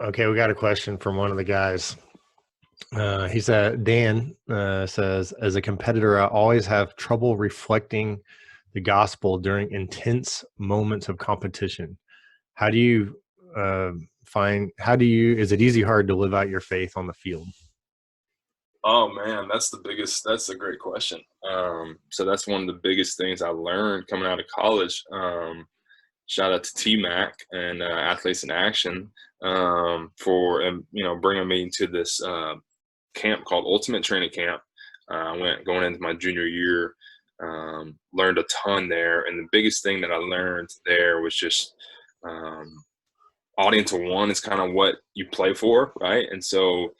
Okay, we got a question from one of the guys. He said, Dan says, as a competitor, I always have trouble reflecting the gospel during intense moments of competition. How do you is it easy, hard to live out your faith on the field? Oh man, that's a great question. So that's one of the biggest things I learned coming out of college. Shout out to T-Mac and Athletes in Action for bringing me to this camp called Ultimate Training Camp. I went going into my junior year, learned a ton there, and the biggest thing that I learned there was just um, audience of one is kind of what you play for, right? And so,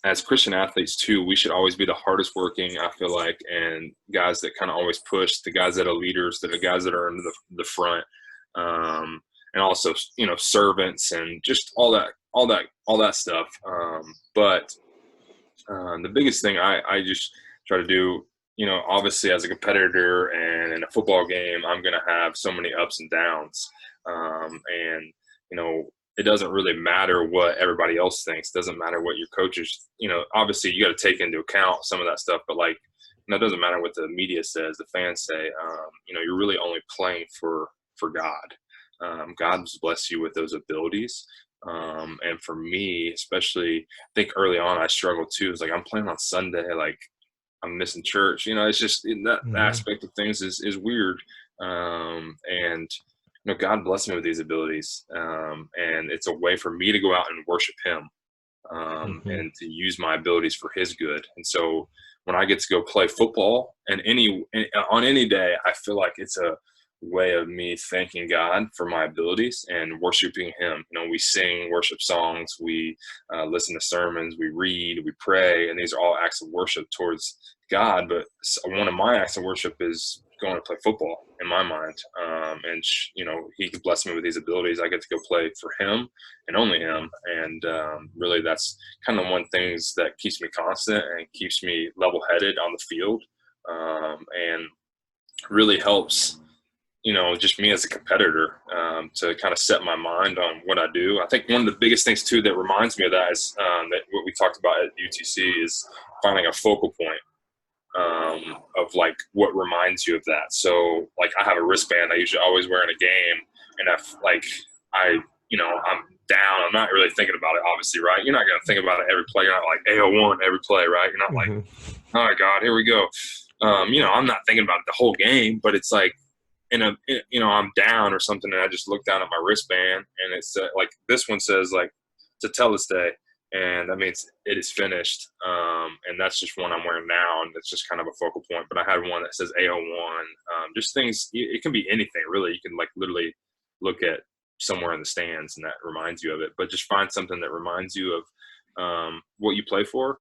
as Christian athletes too, we should always be the hardest working, I feel like, and guys that kind of always push, the guys that are leaders, that are guys that are in the front, and also servants and just all that stuff. But the biggest thing I just try to do, obviously as a competitor and in a football game, I'm going to have so many ups and downs. And, it doesn't really matter what everybody else thinks. It doesn't matter what your coaches, obviously you got to take into account some of that stuff, but like, it doesn't matter what the media says, the fans say, you're really only playing for God. God's blessed you with those abilities. And for me, especially, I think early on I struggled too. It's like I'm playing on Sunday, like I'm missing church. It's just that Hmm. aspect of things is weird. And God blessed me with these abilities, and it's a way for me to go out and worship Him, Hmm. and to use my abilities for His good. And so when I get to go play football, and on any day, I feel like it's a way of me thanking God for my abilities and worshiping Him. We sing worship songs, we listen to sermons, we read, we pray, and these are all acts of worship towards God. But one of my acts of worship is going to play football in my mind. And He could bless me with these abilities. I get to go play for Him and only Him. And really, that's kind of one things that keeps me constant and keeps me level headed on the field, and really helps just me as a competitor, to kind of set my mind on what I do. I think one of the biggest things too that reminds me of that is that what we talked about at UTC is finding a focal point, of like what reminds you of that. So like I have a wristband I usually always wear in a game, and if like I'm down, I'm not really thinking about it. Obviously, right? You're not going to think about it every play. You're not like AO1 every play, right? You're not like, Hmm. oh my god, here we go. I'm not thinking about it the whole game, but it's like I'm down or something, and I just look down at my wristband, and it's like this one says like to tell this day, and that means it is finished. And that's just one I'm wearing now, and it's just kind of a focal point. But I had one that says AO1. Just things. It can be anything really. You can like literally look at somewhere in the stands, and that reminds you of it. But just find something that reminds you of what you play for,